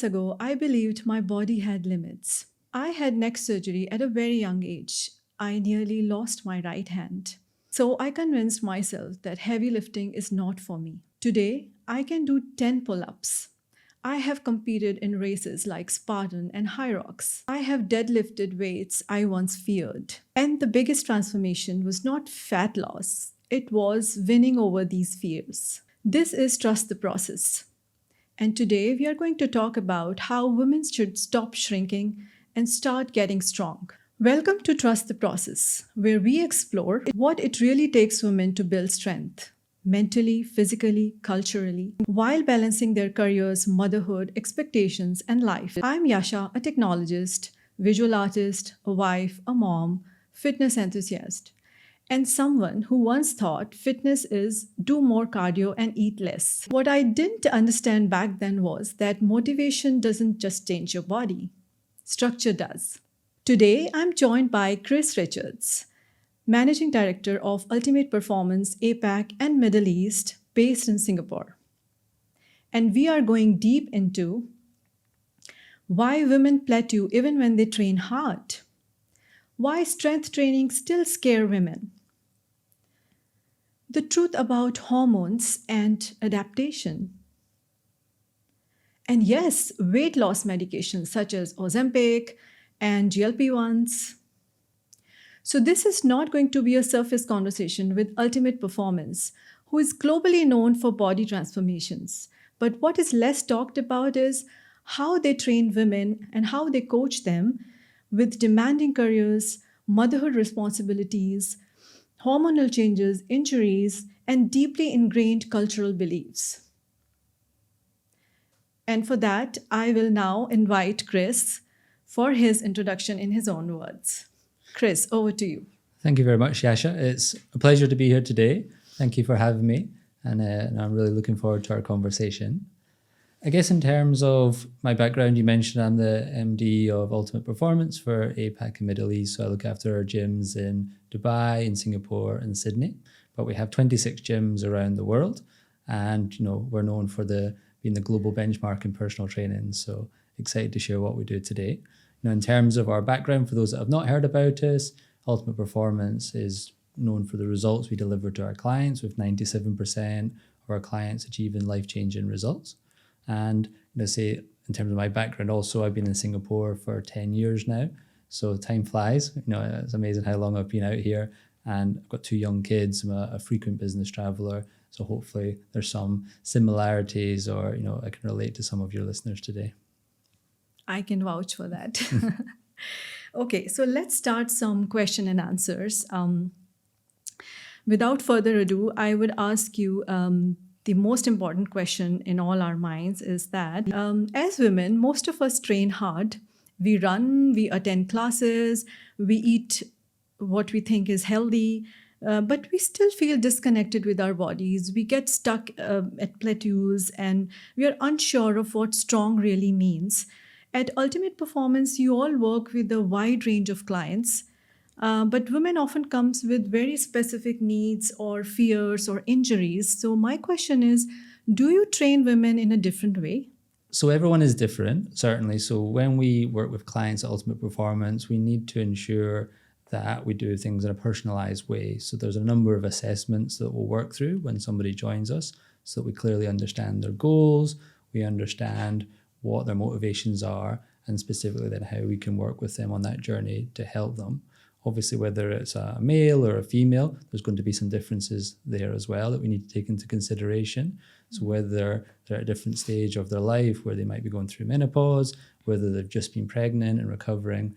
years ago, I believed my body had limits. I had neck surgery at a very young age. I nearly lost my right hand. So I convinced myself that heavy lifting is not for me. Today, I can do 10 pull ups. I have competed in races like Spartan and High Rocks. I have deadlifted weights I once feared. And the biggest transformation was not fat loss, it was winning over these fears. This is Trust the Process. And today we are going to talk about how women should stop shrinking and start getting strong. Welcome to Trust the Process, where we explore what it really takes women to build strength, mentally, physically, culturally, while balancing their careers, motherhood, expectations, and life. I'm Yasha, a technologist, visual artist, a wife, a mom, fitness enthusiast, and someone who once thought fitness is do more cardio and eat less. What I didn't understand back then was that motivation doesn't just change your body, structure does. Today, I'm joined by Chris Richards, Managing Director of Ultimate Performance APAC and Middle East, based in Singapore. And we are going deep into why women plateau even when they train hard, why strength training still scare women, the truth about hormones and adaptation, and yes, weight loss medications such as Ozempic and GLP-1s. So this is not going to be a surface conversation with Ultimate Performance, who is globally known for body transformations. But what is less talked about is how they train women and how they coach them with demanding careers, motherhood responsibilities, hormonal changes, injuries, and deeply ingrained cultural beliefs. And for that, I will now invite Chris for his introduction in his own words. Chris, over to you. Thank you very much, Yasha. It's a pleasure to be here today. Thank you for having me, and I'm really looking forward to our conversation. I guess in terms of my background, you mentioned I'm the MD of Ultimate Performance for APAC and Middle East, so I look after our gyms in Dubai, in Singapore, and Sydney. But we have 26 gyms around the world, and we're known for being the global benchmark in personal training. So excited to share what we do today. In terms of our background, for those that have not heard about us, Ultimate Performance is known for the results we deliver to our clients, with 97% of our clients achieving life-changing results. And say in terms of my background, also I've been in Singapore for 10 years now, so time flies. It's amazing how long I've been out here, and I've got 2 young kids. I'm a frequent business traveler, so hopefully there's some similarities, or I can relate to some of your listeners today. I can vouch for that. Okay, so let's start some question and answers. Without further ado, I would ask you the most important question in all our minds is that as women, most of us train hard. We run, we attend classes, we eat what we think is healthy, but we still feel disconnected with our bodies. We get stuck at plateaus, and we are unsure of what strong really means. At Ultimate Performance, you all work with a wide range of clients, but women often comes with very specific needs or fears or injuries. So my question is, do you train women in a different way? So everyone is different, certainly. So when we work with clients at Ultimate Performance, we need to ensure that we do things in a personalized way. So there's a number of assessments that we'll work through when somebody joins us, so that we clearly understand their goals, we understand what their motivations are, and specifically then how we can work with them on that journey to help them. Obviously, whether it's a male or a female, there's going to be some differences there as well that we need to take into consideration. So whether they're at a different stage of their life, where they might be going through menopause, whether they've just been pregnant and recovering,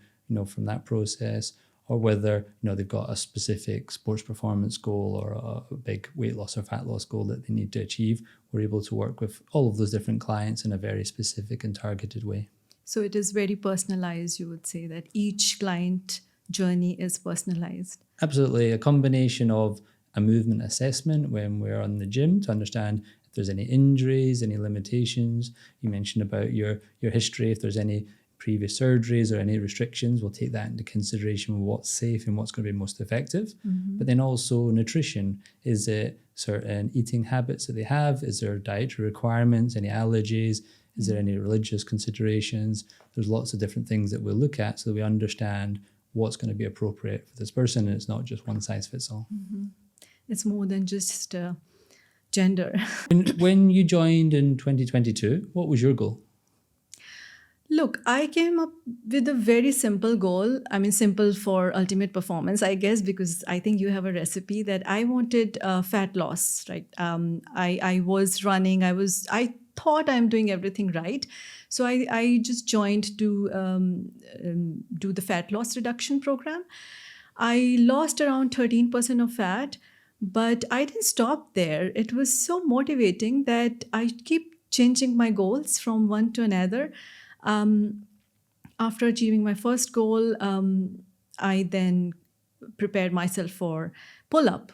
from that process, or whether, they've got a specific sports performance goal or a big weight loss or fat loss goal that they need to achieve, we're able to work with all of those different clients in a very specific and targeted way. So it is very personalized, you would say, that each client journey is personalized. Absolutely. A combination of a movement assessment when we're on the gym to understand if there's any injuries, any limitations. You mentioned about your history, if there's any previous surgeries or any restrictions, we'll take that into consideration with what's safe and what's going to be most effective. Mm-hmm. But then also nutrition. Is it certain eating habits that they have? Is there dietary requirements, any allergies? Is there any religious considerations? There's lots of different things that we'll look at so that we understand what's going to be appropriate for this person, and it's not just one size fits all. It's more than just gender. When you joined in 2022, what was your goal? Look, I came up with a very simple goal. I mean, simple for ultimate performance, I guess, because I think you have a recipe that I wanted fat loss, right? I was running. I thought I'm doing everything right. So I just joined to do the fat loss reduction program. I lost around 13% of fat, but I didn't stop there. It was so motivating that I keep changing my goals from one to another. After achieving my first goal, I then prepared myself for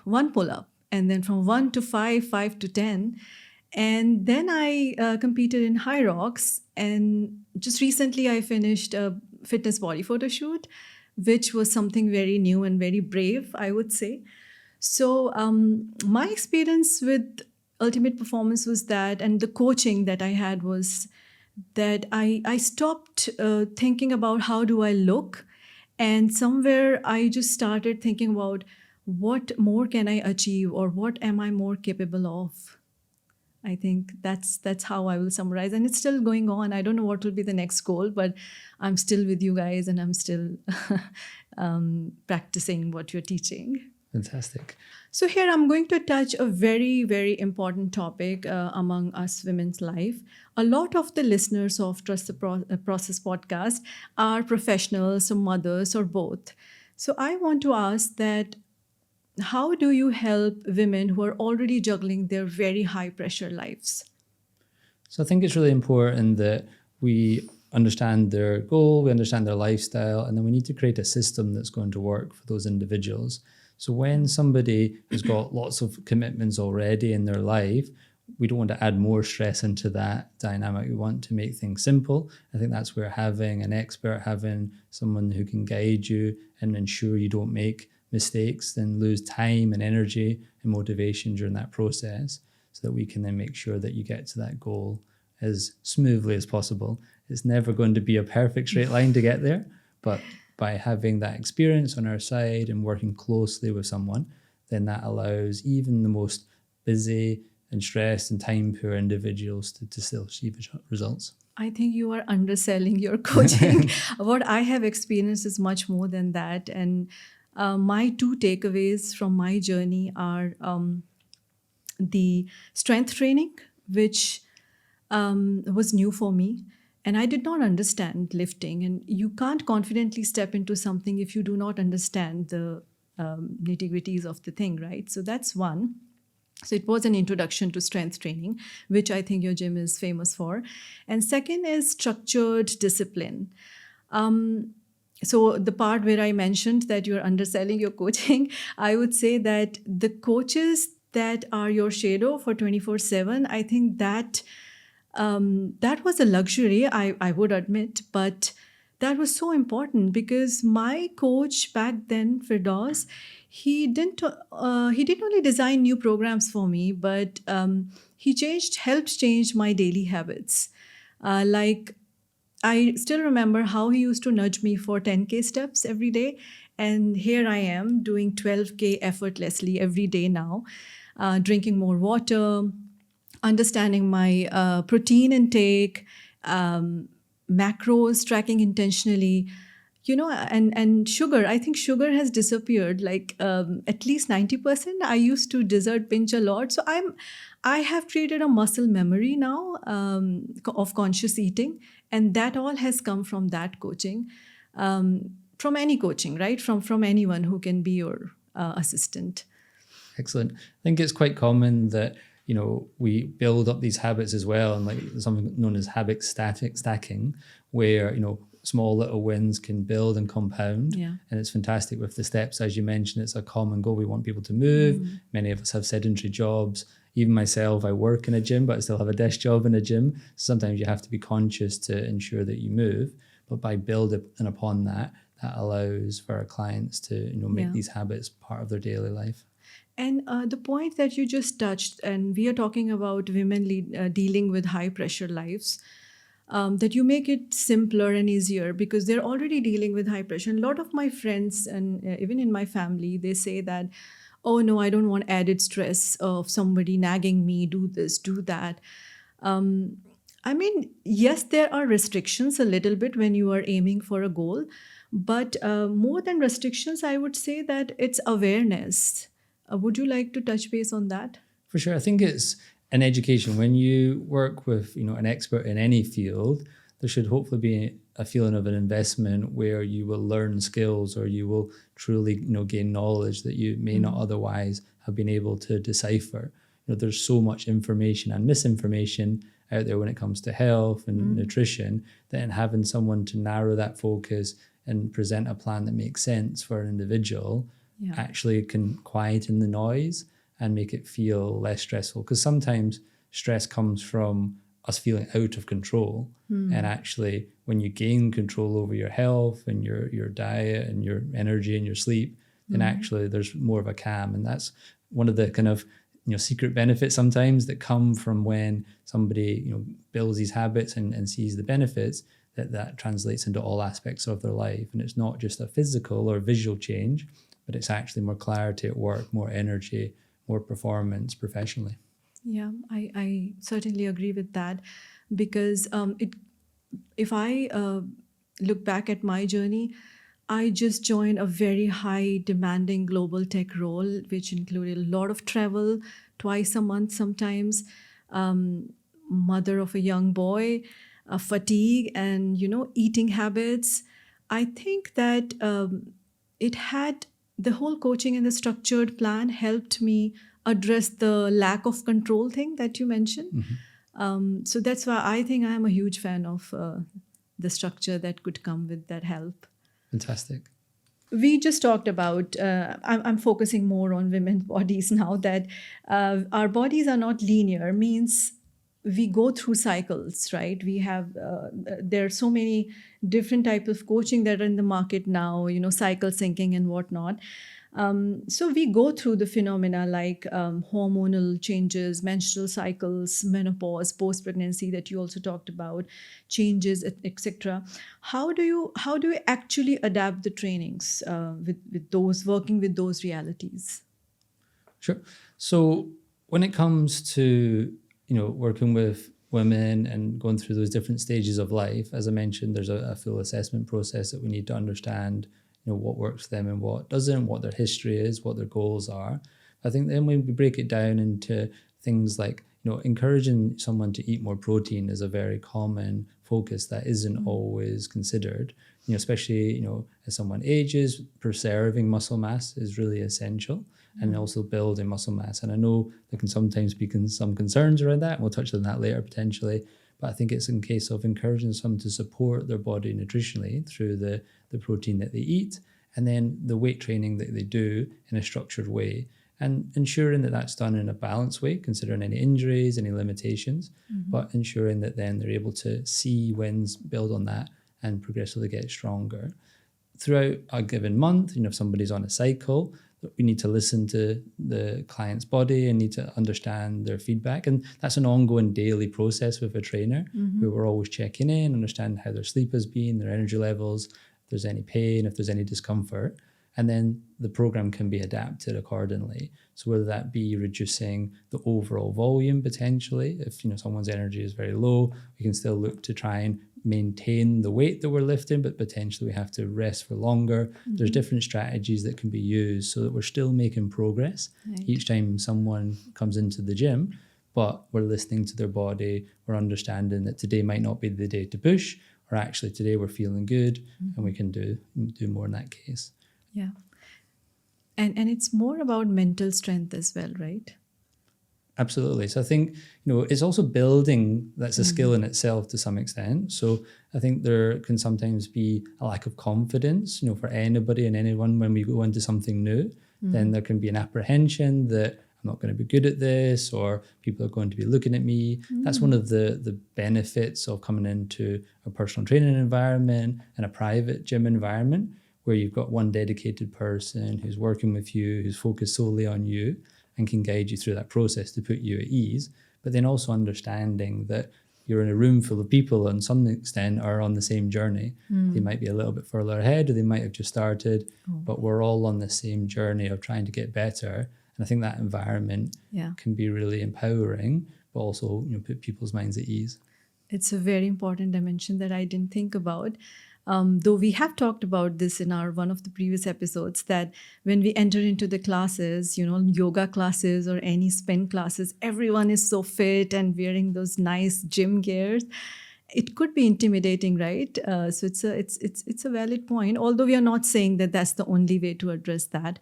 one pull up, and then from 1 to 5, 5 to 10. And then I competed in High Rocks. And just recently, I finished a fitness body photo shoot, which was something very new and very brave, I would say. So my experience with ultimate performance was that, and the coaching that I had was that I stopped thinking about how do I look, and somewhere I just started thinking about what more can I achieve, or what am I more capable of. I think that's how I will summarize, and it's still going on. I don't know what will be the next goal, but I'm still with you guys, and I'm still practicing what you're teaching. Fantastic. So here I'm going to touch a very, very important topic among us women's life. A lot of the listeners of Trust the Process podcast are professionals or mothers or both. So I want to ask that, how do you help women who are already juggling their very high pressure lives? So I think it's really important that we understand their goal, we understand their lifestyle, and then we need to create a system that's going to work for those individuals. So when somebody has got lots of commitments already in their life, we don't want to add more stress into that dynamic. We want to make things simple. I think that's where having an expert, having someone who can guide you and ensure you don't make mistakes, then lose time and energy and motivation during that process, so that we can then make sure that you get to that goal as smoothly as possible. It's never going to be a perfect straight line to get there, but by having that experience on our side and working closely with someone, then that allows even the most busy and stressed and time poor individuals to still achieve results. I think you are underselling your coaching. What I have experienced is much more than that. And my two takeaways from my journey are the strength training, which was new for me. And I did not understand lifting. And you can't confidently step into something if you do not understand the nitty-gritties of the thing, right? So that's one. So it was an introduction to strength training, which I think your gym is famous for. And second is structured discipline. So the part where I mentioned that you're underselling your coaching, I would say that the coaches that are your shadow for 24/7, I think that that was a luxury, I would admit, but that was so important because my coach back then, Firdaus, he didn't only design new programs for me, but he helped change my daily habits. Like I still remember how he used to nudge me for 10K steps every day. And here I am doing 12K effortlessly every day now, drinking more water, understanding my protein intake, macros, tracking intentionally, and sugar. I think sugar has disappeared, like at least 90%. I used to dessert binge a lot. So I have created a muscle memory now of conscious eating. And that all has come from that coaching, from any coaching, right? From anyone who can be your assistant. Excellent. I think it's quite common that we build up these habits as well, and like something known as habit stacking, where small little wins can build and compound. Yeah. And it's fantastic with the steps, as you mentioned. It's a common goal. We want people to move. Many of us have sedentary jobs. Even myself, I work in a gym, but I still have a desk job in a gym. Sometimes you have to be conscious to ensure that you move. But by building upon that allows for our clients to make these habits part of their daily life. And the point that you just touched, and we are talking about women dealing with high pressure lives. that you make it simpler and easier because they're already dealing with high pressure. And a lot of my friends and even in my family, they say that, oh no, I don't want added stress of somebody nagging me, do this, do that. Um, I mean, yes, there are restrictions a little bit when you are aiming for a goal, but more than restrictions, I would say that it's awareness. Would you like to touch base on that? For sure. I think it's an education. When you work with, an expert in any field, there should hopefully be a feeling of an investment where you will learn skills or you will truly, gain knowledge that you may not otherwise have been able to decipher. There's so much information and misinformation out there when it comes to health and nutrition, that in having someone to narrow that focus and present a plan that makes sense for an individual actually can quieten the noise and make it feel less stressful. Because sometimes stress comes from us feeling out of control. And actually, when you gain control over your health and your diet and your energy and your sleep, then actually there's more of a calm. And that's one of the kind of secret benefits sometimes that come from when somebody builds these habits and sees the benefits, that translates into all aspects of their life. And it's not just a physical or visual change, but it's actually more clarity at work, more energy, more performance professionally. Yeah, I certainly agree with that because if I look back at my journey, I just joined a very high demanding global tech role, which included a lot of travel, twice a month sometimes, mother of a young boy, fatigue, and eating habits. I think that it had the whole coaching and the structured plan helped me address the lack of control thing that you mentioned. So that's why I think I am a huge fan of the structure that could come with that help. Fantastic. We just talked about, I'm focusing more on women's bodies now, that our bodies are not linear, means we go through cycles, right? We have, there are so many different types of coaching that are in the market now, cycle syncing and whatnot. So we go through the phenomena like hormonal changes, menstrual cycles, menopause, post-pregnancy that you also talked about, changes, etc. How do you actually adapt the trainings with those working with those realities? Sure. So when it comes to working with women and going through those different stages of life, as I mentioned, there's a full assessment process that we need to understand what works for them and what doesn't, what their history is, what their goals are. I think then when we break it down into things like, encouraging someone to eat more protein is a very common focus that isn't always considered, especially, as someone ages, preserving muscle mass is really essential, and also building muscle mass. And I know there can sometimes be some concerns around that, and we'll touch on that later potentially. But I think it's in case of encouraging someone to support their body nutritionally through the protein that they eat, and then the weight training that they do in a structured way, and ensuring that that's done in a balanced way, considering any injuries, any limitations, but ensuring that then they're able to see wins, build on that, and progressively get stronger. Throughout a given month, if somebody's on a cycle, we need to listen to the client's body and need to understand their feedback. And that's an ongoing daily process with a trainer where we're always checking in, understand how their sleep has been, their energy levels, if there's any pain, if there's any discomfort. And then the program can be adapted accordingly. So whether that be reducing the overall volume potentially, if someone's energy is very low, we can still look to try and maintain the weight that we're lifting, but potentially we have to rest for longer. There's different strategies that can be used so that we're still making progress each time someone comes into the gym, but we're listening to their body, we're understanding that today might not be the day to push, or actually today we're feeling good and we can do more in that case. Yeah. And it's more about mental strength as well, right? Absolutely. So I think, it's also building, that's a skill in itself to some extent. So I think there can sometimes be a lack of confidence, for anybody and anyone when we go into something new. Then there can be an apprehension that I'm not going to be good at this, or people are going to be looking at me. That's one of the benefits of coming into a personal training environment and a private gym environment, where you've got one dedicated person who's working with you, who's focused solely on you, and can guide you through that process to put you at ease. But then also understanding that you're in a room full of people and some extent are on the same journey. They might be a little bit further ahead or they might have just started, but we're all on the same journey of trying to get better. And I think that environment can be really empowering, but also put people's minds at ease. It's a very important dimension that I didn't think about. Though we have talked about this in one of the previous episodes, that when we enter into the classes, yoga classes or any spin classes, everyone is so fit and wearing those nice gym gears. It could be intimidating, right? So it's a valid point. Although we are not saying that that's the only way to address that.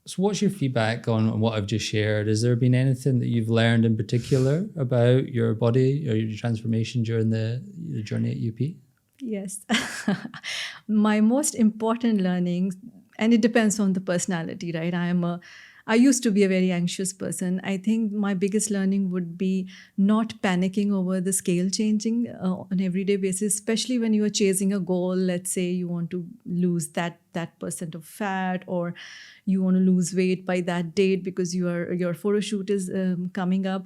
So what's your feedback on what I've just shared? Has there been anything that you've learned in particular about your body or your transformation during the journey at UP? Yes. My most important learning, and it depends on the personality, right? I used to be a very anxious person. I think my biggest learning would be not panicking over the scale changing on an everyday basis, especially when you are chasing a goal. Let's say you want to lose that percent of fat, or you want to lose weight by that date because your photo shoot is coming up.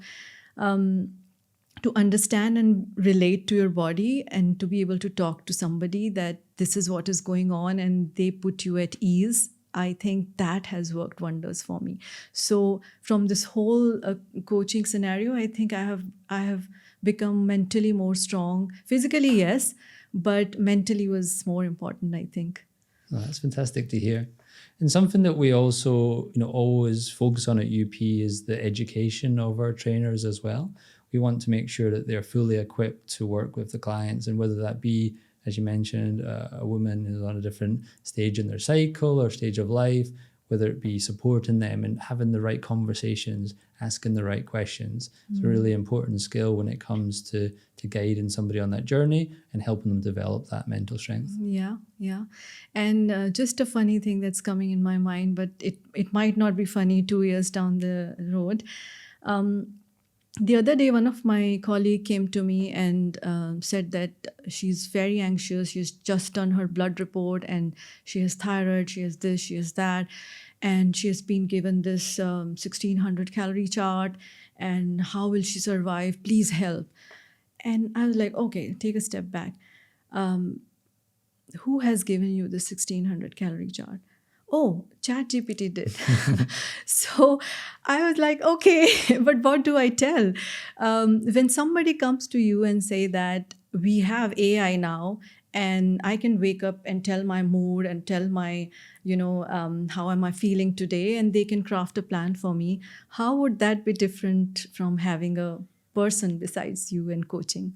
To understand and relate to your body and to be able to talk to somebody that this is what is going on and they put you at ease, I think that has worked wonders for me. So from this whole coaching scenario, I think I have become mentally more strong. Physically, yes, but mentally was more important, I think. Oh, that's fantastic to hear. And something that we also always focus on at UP is the education of our trainers as well. We want to make sure that they're fully equipped to work with the clients, and whether that be, as you mentioned, a woman who's on a different stage in their cycle or stage of life, whether it be supporting them and having the right conversations, asking the right questions. It's a really important skill when it comes to guiding somebody on that journey and helping them develop that mental strength. Yeah. And just a funny thing that's coming in my mind, but it might not be funny 2 years down the road. The other day, one of my colleagues came to me and said that she's very anxious. She's just done her blood report and she has thyroid, she has this, she has that. And she has been given this 1600 calorie chart. And how will she survive? Please help. And I was like, okay, take a step back. Who has given you the 1600 calorie chart? Oh, ChatGPT did. So I was like, okay, but what do I tell? When somebody comes to you and say that we have AI now, and I can wake up and tell my mood and tell my, how am I feeling today, and they can craft a plan for me, how would that be different from having a person besides you in coaching?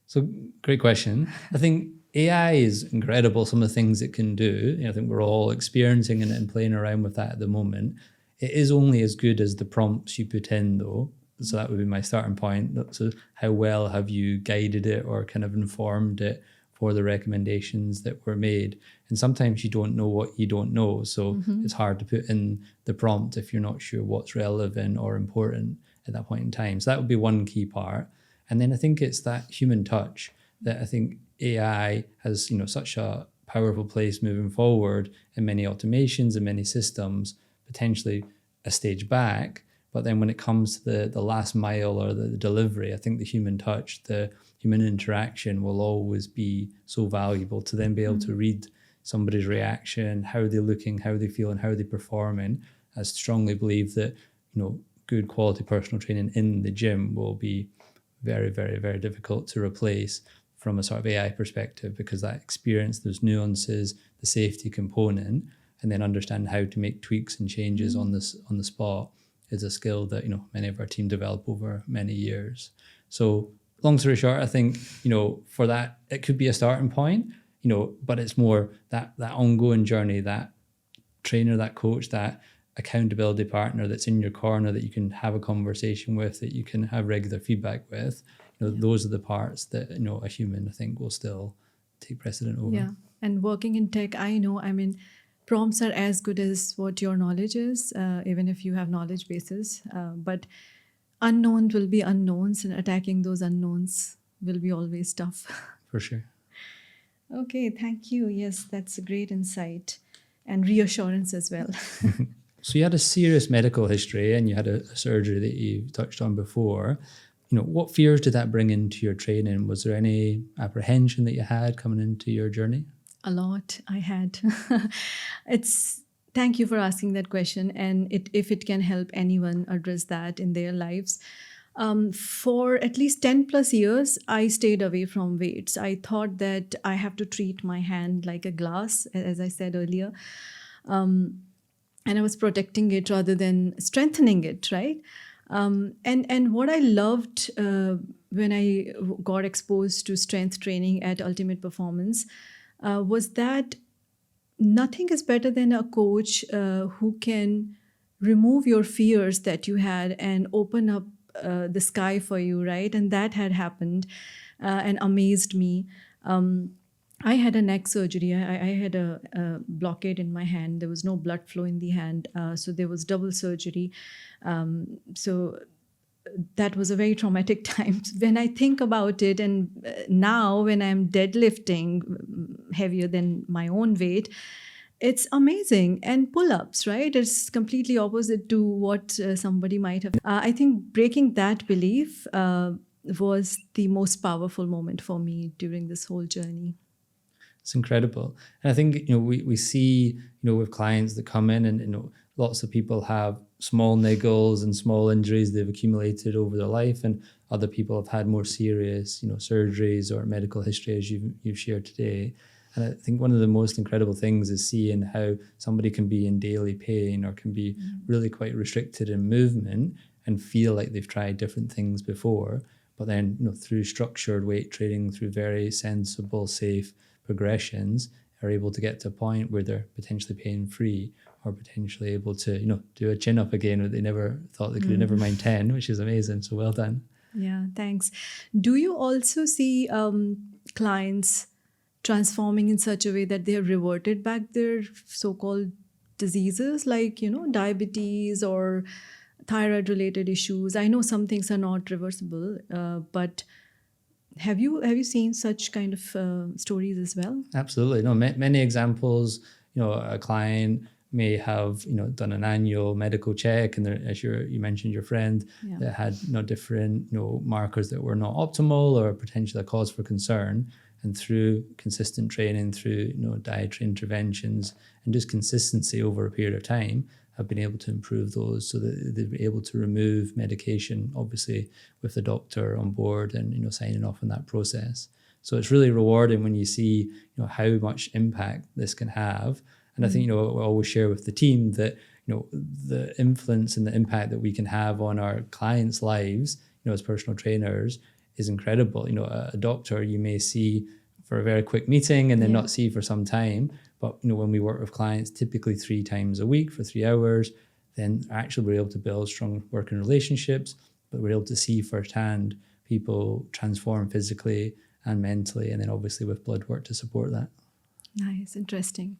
So great question. I think AI is incredible, some of the things it can do. I think we're all experiencing and playing around with that at the moment. It is only as good as the prompts you put in, though. So that would be my starting point. So how well have you guided it or kind of informed it for the recommendations that were made? And sometimes you don't know what you don't know. So it's hard to put in the prompt if you're not sure what's relevant or important at that point in time. So that would be one key part. And then I think it's that human touch that I think AI has, such a powerful place moving forward in many automations and many systems, potentially a stage back. But then when it comes to the last mile or the delivery, I think the human touch, the human interaction will always be so valuable to then be able to read somebody's reaction, how they're looking, how they feel, and how they're performing. I strongly believe that, good quality personal training in the gym will be very, very, very difficult to replace from a sort of AI perspective, because that experience, those nuances, the safety component, and then understand how to make tweaks and changes on the spot is a skill that many of our team develop over many years. So long story short, I think for that it could be a starting point, but it's more that ongoing journey, that trainer, that coach, that accountability partner that's in your corner that you can have a conversation with, that you can have regular feedback with. Those are the parts that a human, I think, will still take precedent over. Yeah, and working in tech, prompts are as good as what your knowledge is, even if you have knowledge bases. But unknowns will be unknowns, and attacking those unknowns will be always tough. For sure. Okay, thank you. Yes, that's a great insight and reassurance as well. So you had a serious medical history and you had a surgery that you touched on before. what fears did that bring into your training? Was there any apprehension that you had coming into your journey? A lot I had. It's Thank you for asking that question, and if it can help anyone address that in their lives. For at least 10 plus years, I stayed away from weights. I thought that I have to treat my hand like a glass, as I said earlier. And I was protecting it rather than strengthening it, right? And what I loved when I got exposed to strength training at Ultimate Performance was that nothing is better than a coach who can remove your fears that you had and open up the sky for you, right? And that had happened and amazed me. I had a neck surgery. I had a blockade in my hand. There was no blood flow in the hand. So there was double surgery. So that was a very traumatic time. When I think about it, and now when I'm deadlifting heavier than my own weight, it's amazing. And pull-ups, right? It's completely opposite to what somebody might have. I think breaking that belief was the most powerful moment for me during this whole journey. It's incredible. And I think, we see, with clients that come in and, lots of people have small niggles and small injuries they've accumulated over their life. And other people have had more serious, surgeries or medical history, as you've shared today. And I think one of the most incredible things is seeing how somebody can be in daily pain or can be really quite restricted in movement and feel like they've tried different things before. But then, through structured weight training, through very sensible, safe progressions, are able to get to a point where they're potentially pain-free or potentially able to, do a chin-up again that they never thought they could do, never mind 10, which is amazing. So well done. Yeah, thanks. Do you also see clients transforming in such a way that they have reverted back their so-called diseases like, diabetes or thyroid-related issues? I know some things are not reversible, but have you seen such kind of stories as well? Absolutely. No, many examples. A client may have done an annual medical check, and as you mentioned, your friend that had different markers that were not optimal or potentially a cause for concern. And through consistent training, through dietary interventions, and just consistency over a period of time, have been able to improve those so that they've been able to remove medication, obviously with the doctor on board and signing off on that process. So it's really rewarding when you see how much impact this can have. And I think we always share with the team that the influence and the impact that we can have on our clients' lives as personal trainers is incredible. A doctor you may see for a very quick meeting and then not see for some time. But when we work with clients, typically 3 times a week for 3 hours, then actually we're able to build strong working relationships, but we're able to see firsthand people transform physically and mentally, and then obviously with blood work to support that. Nice, interesting.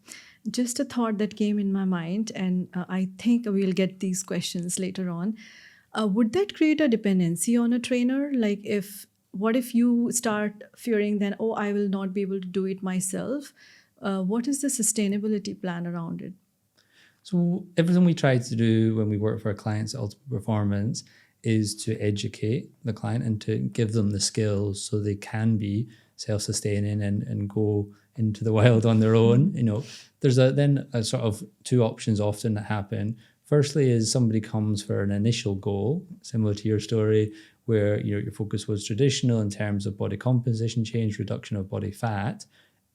Just a thought that came in my mind, and I think we'll get these questions later on. Would that create a dependency on a trainer? Like what if you start fearing then, oh, I will not be able to do it myself? What is the sustainability plan around it? So everything we try to do when we work for our clients at Ultimate Performance is to educate the client and to give them the skills so they can be self-sustaining and go into the wild on their own. There's then a sort of 2 options often that happen. Firstly is somebody comes for an initial goal, similar to your story, where your focus was traditional in terms of body composition change, reduction of body fat.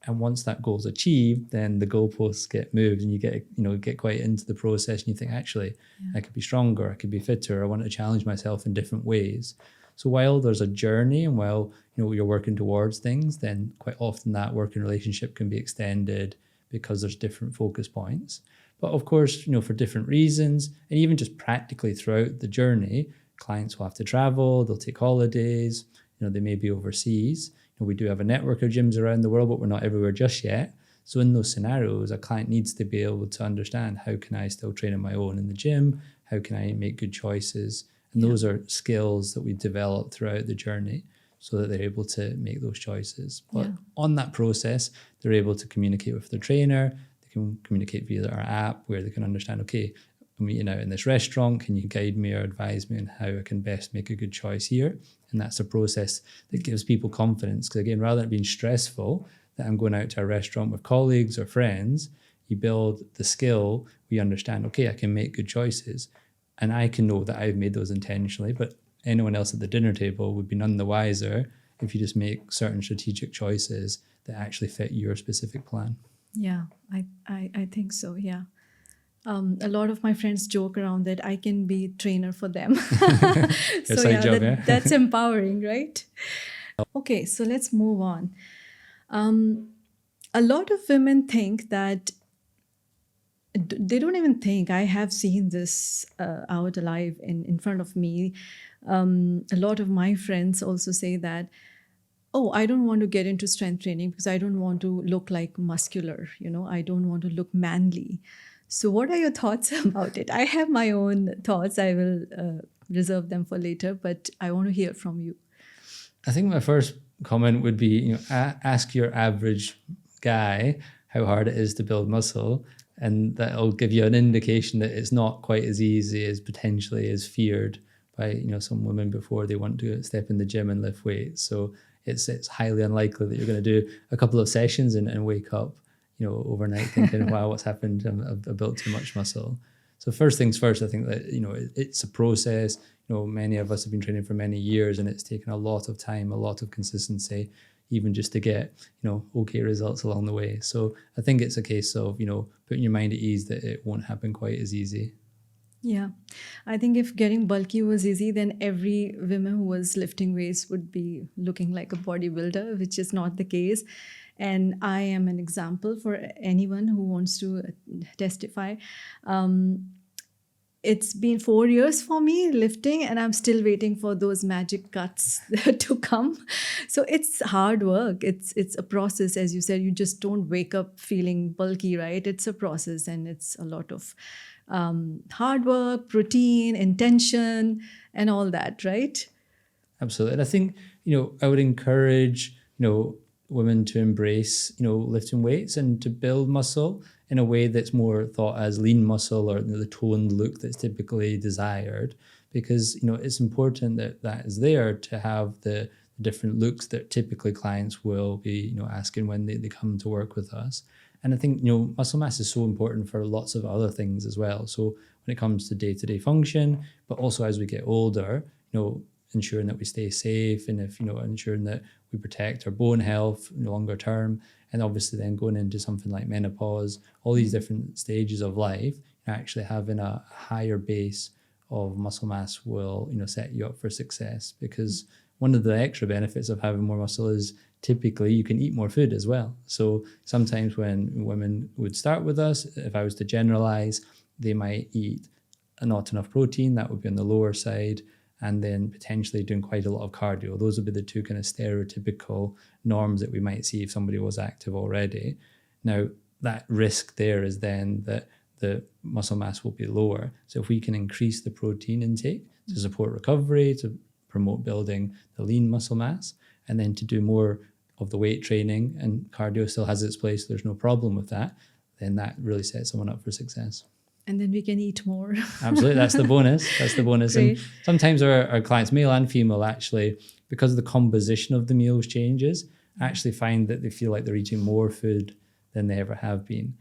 And once that goal is achieved, then the goalposts get moved and you get quite into the process and you think, actually, I could be stronger, I could be fitter, I want to challenge myself in different ways. So while there's a journey and while you're working towards things, then quite often that working relationship can be extended because there's different focus points. But of course, for different reasons, and even just practically throughout the journey, clients will have to travel, they'll take holidays, they may be overseas. We do have a network of gyms around the world, but we're not everywhere just yet. So in those scenarios, a client needs to be able to understand, how can I still train on my own in the gym? How can I make good choices? And those are skills that we develop throughout the journey so that they're able to make those choices. But on that process, they're able to communicate with their trainer. They can communicate via our app where they can understand, okay, I'm eating out in this restaurant. Can you guide me or advise me on how I can best make a good choice here? And that's a process that gives people confidence. Because again, rather than it being stressful that I'm going out to a restaurant with colleagues or friends, you build the skill. We understand, okay, I can make good choices. And I can know that I've made those intentionally, but anyone else at the dinner table would be none the wiser if you just make certain strategic choices that actually fit your specific plan. Yeah, I think so. Yeah. A lot of my friends joke around that I can be trainer for them. Your So side yeah, job, yeah? that's empowering, right? Okay, so let's move on. A lot of women think that they don't even think. I have seen this out alive in front of me. A lot of my friends also say that, oh, I don't want to get into strength training because I don't want to look like muscular, I don't want to look manly. So what are your thoughts about it? I have my own thoughts. I will reserve them for later, but I want to hear from you. I think my first comment would be, ask your average guy how hard it is to build muscle, and that'll give you an indication that it's not quite as easy as potentially as feared by some women before they want to step in the gym and lift weights. So it's highly unlikely that you're going to do a couple of sessions and wake up overnight thinking, wow, what's happened? I've built too much muscle. So first things first, I think that it's a process. Many of us have been training for many years, and it's taken a lot of time, a lot of consistency, even just to get okay results along the way. So I think it's a case of putting your mind at ease that it won't happen quite as easy. Yeah, I think if getting bulky was easy, then every woman who was lifting weights would be looking like a bodybuilder, which is not the case. And I am an example for anyone who wants to testify. It's been 4 years for me lifting, and I'm still waiting for those magic cuts to come. So it's hard work. It's a process. As you said, you just don't wake up feeling bulky, right? It's a process, and it's a lot of hard work, routine, intention, and all that, right? Absolutely. And I think, I would encourage, women to embrace, lifting weights and to build muscle in a way that's more thought as lean muscle, or the toned look that's typically desired, because, it's important that that is there to have the different looks that typically clients will be, asking when they come to work with us. And I think, muscle mass is so important for lots of other things as well. So when it comes to day-to-day function, but also as we get older, ensuring that we stay safe, and ensuring that we protect our bone health longer term, and obviously then going into something like menopause, all these different stages of life, actually having a higher base of muscle mass will, set you up for success. Because one of the extra benefits of having more muscle is typically you can eat more food as well. So sometimes when women would start with us, if I was to generalize, they might eat not enough protein, that would be on the lower side, and then potentially doing quite a lot of cardio. Those would be the two kind of stereotypical norms that we might see if somebody was active already. Now, that risk there is then that the muscle mass will be lower. So if we can increase the protein intake to support recovery, to promote building the lean muscle mass, and then to do more of the weight training, and cardio still has its place, there's no problem with that, then that really sets someone up for success. And then we can eat more. Absolutely. That's the bonus. That's the bonus. Great. And sometimes our clients, male and female, actually, because the composition of the meals changes, actually find that they feel like they're eating more food than they ever have been.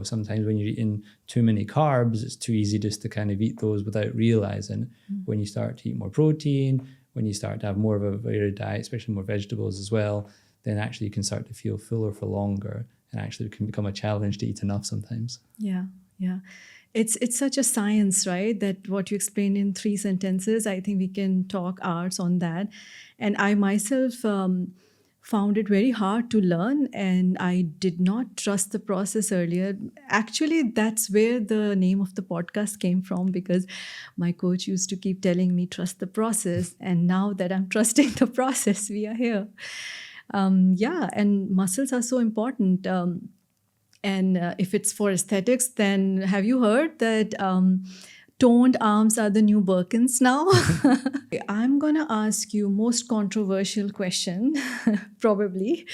Sometimes when you're eating too many carbs, it's too easy just to kind of eat those without realizing. When you start to eat more protein, when you start to have more of a varied diet, especially more vegetables as well, then actually you can start to feel fuller for longer, and actually it can become a challenge to eat enough sometimes. Yeah. It's such a science, right? That what you explained in 3 sentences, I think we can talk hours on that. And I myself found it very hard to learn, and I did not trust the process earlier. Actually, that's where the name of the podcast came from, because my coach used to keep telling me, trust the process. And now that I'm trusting the process, we are here. And muscles are so important. And if it's for aesthetics, then have you heard that toned arms are the new Birkins now? I'm going to ask you most controversial question, probably.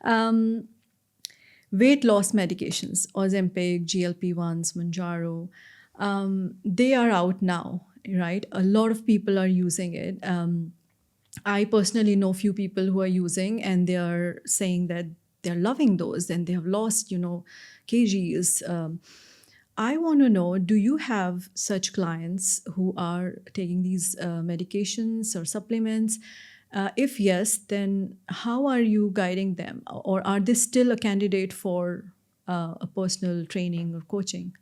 Weight loss medications, Ozempic, GLP-1s, Mounjaro. They are out now, right? A lot of people are using it. I personally know few people who are using, and they are saying that they're loving those and they have lost, kgs. I want to know, do you have such clients who are taking these medications or supplements? If yes, then how are you guiding them? Or are they still a candidate for a personal training or coaching?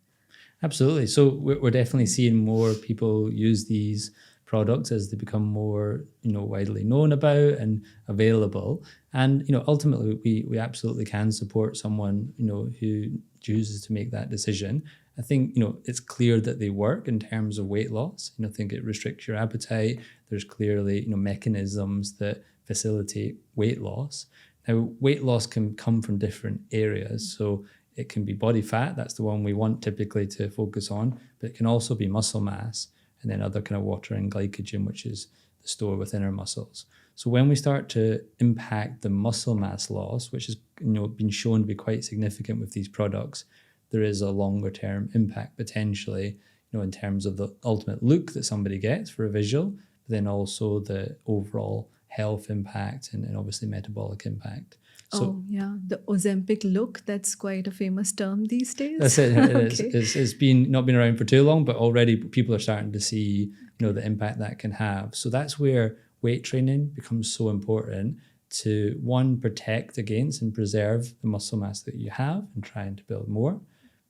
Absolutely. So we're definitely seeing more people use these products as they become more, widely known about and available. And, ultimately we absolutely can support someone, who chooses to make that decision. I think, it's clear that they work in terms of weight loss. I think it restricts your appetite. There's clearly, mechanisms that facilitate weight loss. Now, weight loss can come from different areas. So it can be body fat, that's the one we want typically to focus on, but it can also be muscle mass and then other kind of water and glycogen, which is the store within our muscles. So when we start to impact the muscle mass loss, which has been shown to be quite significant with these products, there is a longer term impact potentially, in terms of the ultimate look that somebody gets for a visual, but then also the overall health impact and obviously metabolic impact. So Oh, yeah, the Ozempic look, that's quite a famous term these that's days. it. Okay. It's been not been around for too long, but already people are starting to see, the impact that can have. So that's where weight training becomes so important to, one, protect against and preserve the muscle mass that you have and trying to build more,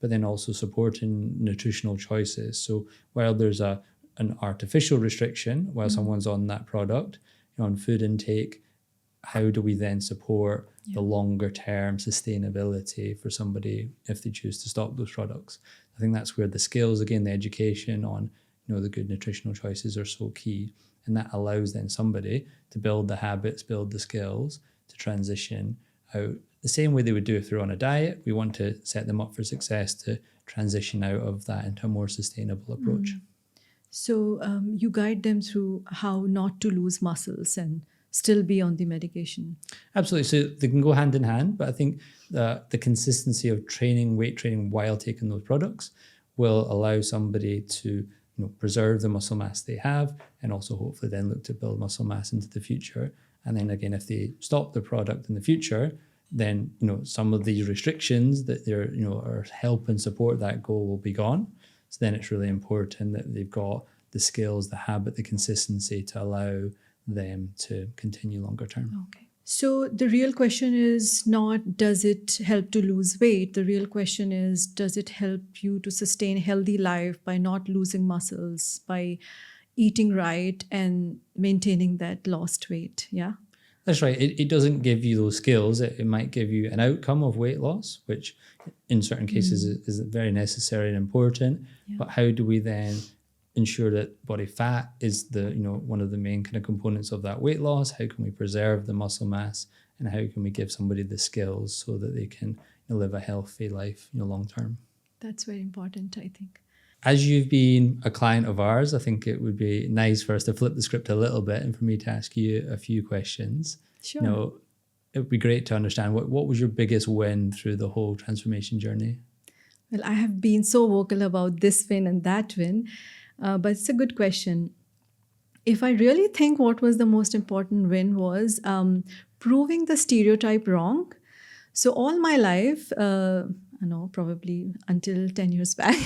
but then also supporting nutritional choices. So while there's an artificial restriction while someone's on that product, on food intake, how do we then support the longer term sustainability for somebody if they choose to stop those products? I think that's where the skills, again, the education on, the good nutritional choices are so key. And that allows then somebody to build the habits, build the skills to transition out the same way they would do if they're on a diet. We want to set them up for success to transition out of that into a more sustainable approach. So you guide them through how not to lose muscles and still be on the medication. Absolutely. So they can go hand in hand, but I think the consistency of training, weight training while taking those products will allow somebody to preserve the muscle mass they have and also hopefully then look to build muscle mass into the future. And then again, if they stop the product in the future, then some of these restrictions that they're are help and support that goal will be gone. So then it's really important that they've got the skills, the habit, the consistency to allow them to continue longer term. Okay. So the real question is not, does it help to lose weight? The real question is, does it help you to sustain healthy life by not losing muscles, by eating right and maintaining that lost weight? Yeah. That's right. It doesn't give you those skills. It might give you an outcome of weight loss, which in certain cases is very necessary and important. Yeah. But how do we then ensure that body fat is the one of the main kind of components of that weight loss? How can we preserve the muscle mass, and how can we give somebody the skills so that they can live a healthy life long term? That's very important, I think. As you've been a client of ours, I think it would be nice for us to flip the script a little bit and for me to ask you a few questions. Sure. It would be great to understand what was your biggest win through the whole transformation journey? Well, I have been so vocal about this win and that win, but it's a good question. If I really think what was the most important win was proving the stereotype wrong. So all my life, I know probably until 10 years back,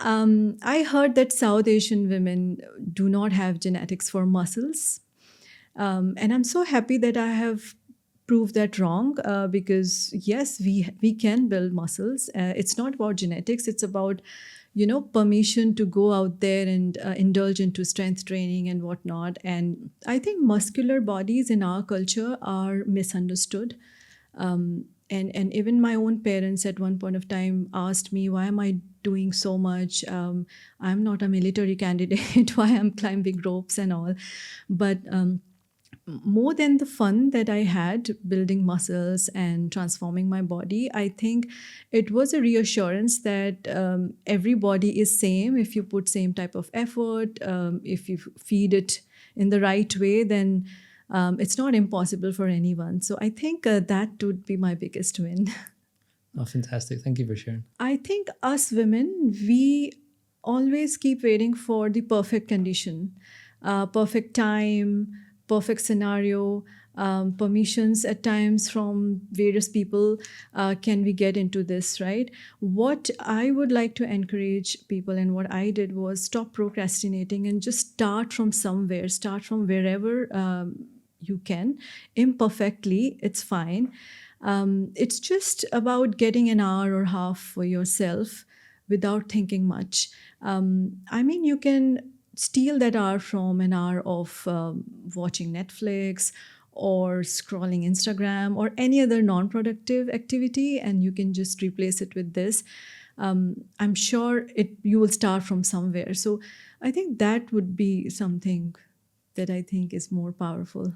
I heard that South Asian women do not have genetics for muscles. And I'm so happy that I have proved that wrong because yes, we can build muscles. It's not about genetics. It's about permission to go out there and indulge into strength training and whatnot. And I think muscular bodies in our culture are misunderstood. And even my own parents at one point of time asked me, why am I doing so much? I'm not a military candidate. Why I'm climbing ropes and all. But more than the fun that I had building muscles and transforming my body, I think it was a reassurance that everybody is same. If you put same type of effort, if you feed it in the right way, then it's not impossible for anyone. So I think that would be my biggest win. Oh, fantastic. Thank you for sharing. I think us women, we always keep waiting for the perfect condition, perfect time, perfect scenario, permissions at times from various people. Can we get into this, right? What I would like to encourage people, and what I did, was stop procrastinating and just start from somewhere, start from wherever you can, imperfectly, it's fine. It's just about getting an hour or half for yourself without thinking much. I mean, you can steal that hour from an hour of watching Netflix or scrolling Instagram or any other non productive activity, and you can just replace it with this. I'm sure you will start from somewhere. So I think that would be something that I think is more powerful.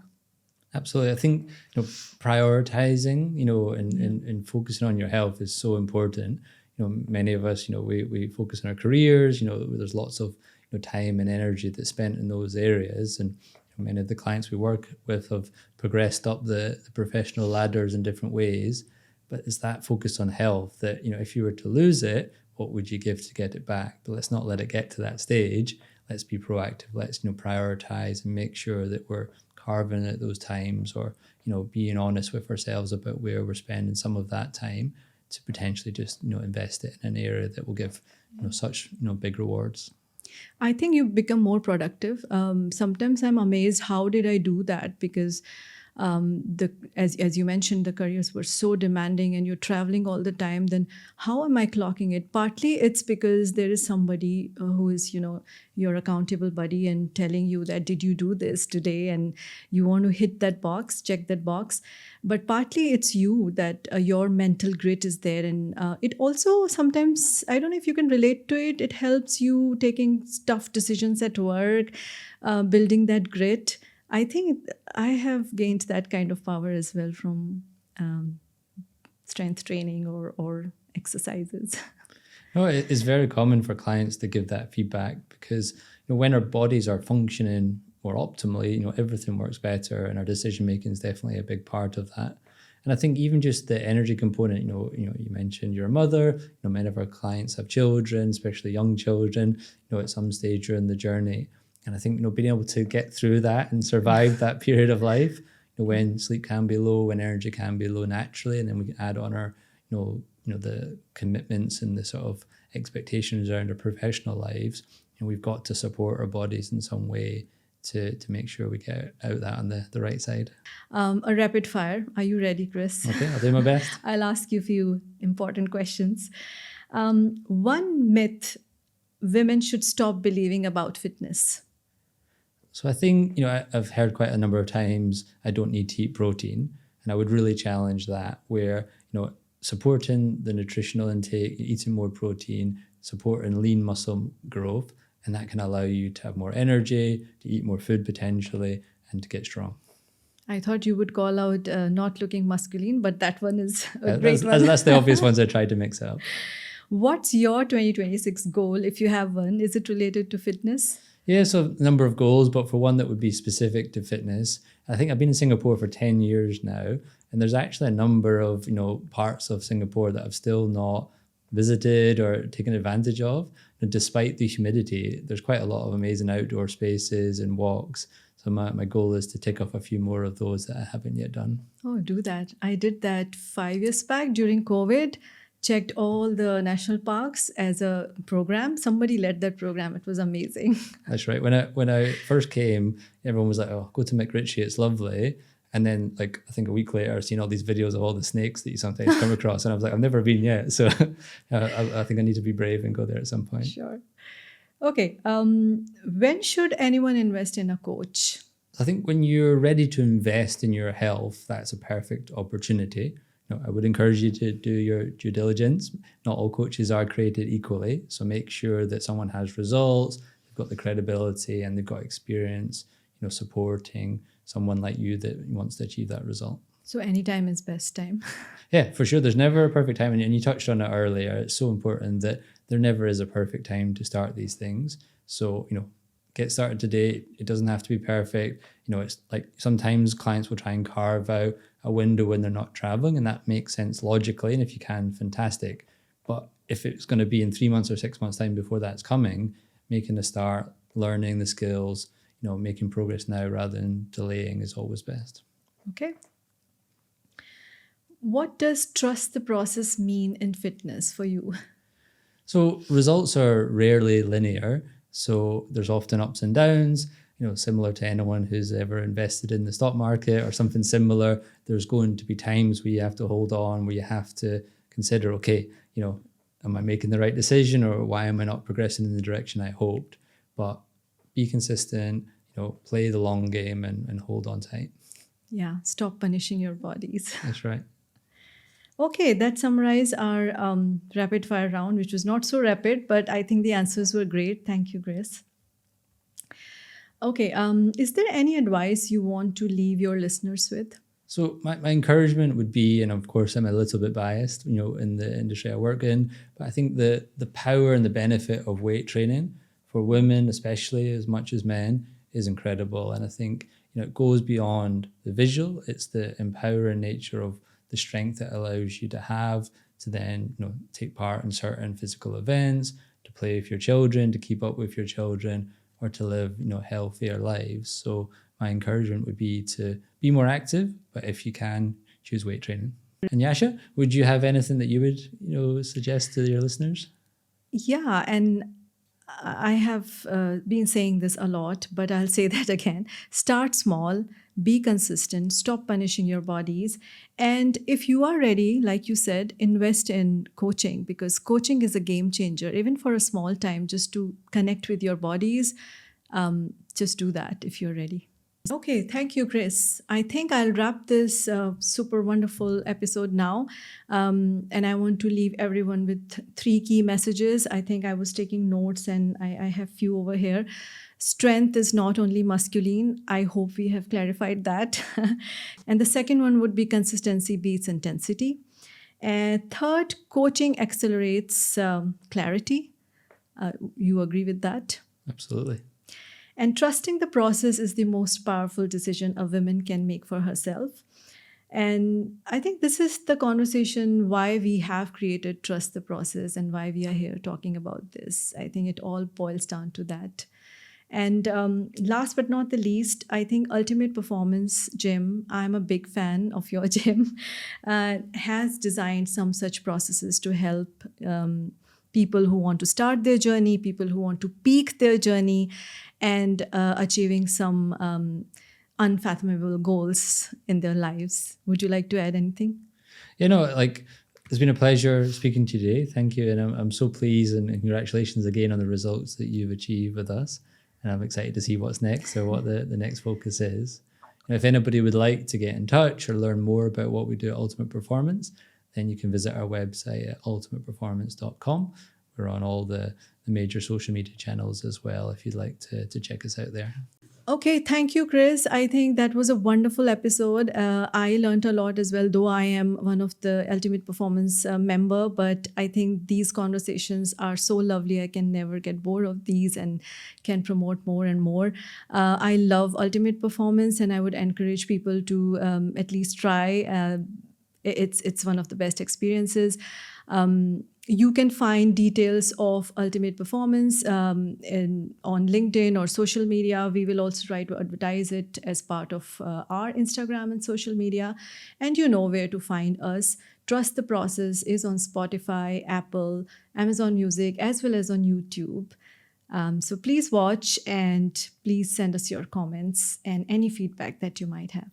Absolutely. I think prioritizing, and focusing on your health is so important. Many of us, we focus on our careers, there's lots of time and energy that's spent in those areas. And many of the clients we work with have progressed up the professional ladders in different ways. But it's that focus on health that, if you were to lose it, what would you give to get it back? But let's not let it get to that stage. Let's be proactive. Let's, prioritize and make sure that we're carving at those times, or, being honest with ourselves about where we're spending some of that time to potentially just, invest it in an area that will give, such, big rewards. I think you become more productive. Sometimes I'm amazed, how did I do that? Because as you mentioned, the careers were so demanding and you're traveling all the time. Then how am I clocking it? Partly it's because there is somebody who is, your accountable buddy and telling you that, did you do this today? And you want to hit that box, check that box. But partly it's you, that your mental grit is there. And it also sometimes, I don't know if you can relate to it, it helps you taking tough decisions at work, building that grit. I think I have gained that kind of power as well from strength training or exercises. No, it is very common for clients to give that feedback because when our bodies are functioning more optimally, everything works better, and our decision making is definitely a big part of that. And I think even just the energy component, you mentioned you're a mother. Many of our clients have children, especially young children. At some stage during the journey. And I think, being able to get through that and survive that period of life, when sleep can be low, when energy can be low naturally, and then we can add on our, the commitments and the sort of expectations around our professional lives, and we've got to support our bodies in some way to make sure we get out that on the right side. A rapid fire. Are you ready, Chris? Okay, I'll do my best. I'll ask you a few important questions. One myth women should stop believing about fitness. So I think, I've heard quite a number of times, I don't need to eat protein. And I would really challenge that, where, supporting the nutritional intake, eating more protein, supporting lean muscle growth, and that can allow you to have more energy, to eat more food potentially, and to get strong. I thought you would call out not looking masculine, but that one is a great one. That's the obvious ones I tried to mix up. What's your 2026 goal, if you have one? Is it related to fitness? Yeah, so a number of goals, but for one that would be specific to fitness, I think I've been in Singapore for 10 years now, and there's actually a number of, parts of Singapore that I've still not visited or taken advantage of. And despite the humidity, there's quite a lot of amazing outdoor spaces and walks. So my goal is to tick off a few more of those that I haven't yet done. Oh, do that. I did that 5 years back during COVID. Checked all the national parks as a program. Somebody led that program. It was amazing. That's right. When I first came, everyone was like, "Oh, go to McRitchie, it's lovely." And then, I think a week later, I've seen all these videos of all the snakes that you sometimes come across, and I was like, "I've never been yet." So I think I need to be brave and go there at some point. Sure. Okay. When should anyone invest in a coach? I think when you're ready to invest in your health, that's a perfect opportunity. I would encourage you to do your due diligence. Not all coaches are created equally. So make sure that someone has results, they've got the credibility, and they've got experience, supporting someone like you that wants to achieve that result. So anytime is best time. Yeah, for sure. There's never a perfect time. And you touched on it earlier. It's so important that there never is a perfect time to start these things. So, get started today. It doesn't have to be perfect. It's like sometimes clients will try and carve out a window when they're not traveling, and that makes sense logically. And if you can, fantastic. But if it's going to be in 3 months or 6 months time before that's coming, making a start, learning the skills, making progress now rather than delaying is always best. Okay. What does trust the process mean in fitness for you? So results are rarely linear. So there's often ups and downs, similar to anyone who's ever invested in the stock market or something similar. There's going to be times where you have to hold on, where you have to consider, okay, am I making the right decision, or why am I not progressing in the direction I hoped? But be consistent, play the long game and hold on tight. Yeah, stop punishing your bodies. That's right. Okay, that summarized our rapid fire round, which was not so rapid, but I think the answers were great. Thank you, Grace. Okay, is there any advice you want to leave your listeners with? So my encouragement would be, and of course I'm a little bit biased, in the industry I work in, but I think the power and the benefit of weight training for women, especially as much as men, is incredible. And I think, it goes beyond the visual. It's the empowering nature of the strength it allows you to have to then, take part in certain physical events, to play with your children, to keep up with your children, or to live, healthier lives. So my encouragement would be to be more active, but if you can, choose weight training. And Yasha, would you have anything that you would, suggest to your listeners? Yeah, and I have been saying this a lot, but I'll say that again. Start small, be consistent, stop punishing your bodies. And if you are ready, like you said, invest in coaching, because coaching is a game changer, even for a small time, just to connect with your bodies. Just do that if you're ready. Okay, thank you, Chris. I think I'll wrap this super wonderful episode now. And I want to leave everyone with 3 key messages. I think I was taking notes and I have few over here. Strength is not only masculine. I hope we have clarified that. And the second one would be consistency beats intensity. And third, coaching accelerates clarity. You agree with that? Absolutely. And trusting the process is the most powerful decision a woman can make for herself. And I think this is the conversation why we have created Trust the Process and why we are here talking about this. I think it all boils down to that. And last but not the least, I think Ultimate Performance Gym, I'm a big fan of your gym, has designed some such processes to help people who want to start their journey, people who want to peak their journey, and achieving some unfathomable goals in their lives. Would you like to add anything? It's been a pleasure speaking to you today. Thank you. And I'm so pleased and congratulations again on the results that you've achieved with us. And I'm excited to see what's next or what the next focus is. And if anybody would like to get in touch or learn more about what we do at Ultimate Performance, then you can visit our website at ultimateperformance.com. We're on all the major social media channels as well if you'd like to check us out there. Okay, thank you, Chris. I think that was a wonderful episode. I learned a lot as well, though I am one of the Ultimate Performance member. But I think these conversations are so lovely. I can never get bored of these and can promote more and more. I love Ultimate Performance, and I would encourage people to at least try. It's one of the best experiences. You can find details of Ultimate Performance on LinkedIn or social media. We will also try to advertise it as part of our Instagram and social media. And you know where to find us. Trust the Process is on Spotify, Apple, Amazon Music, as well as on YouTube. So please watch and please send us your comments and any feedback that you might have.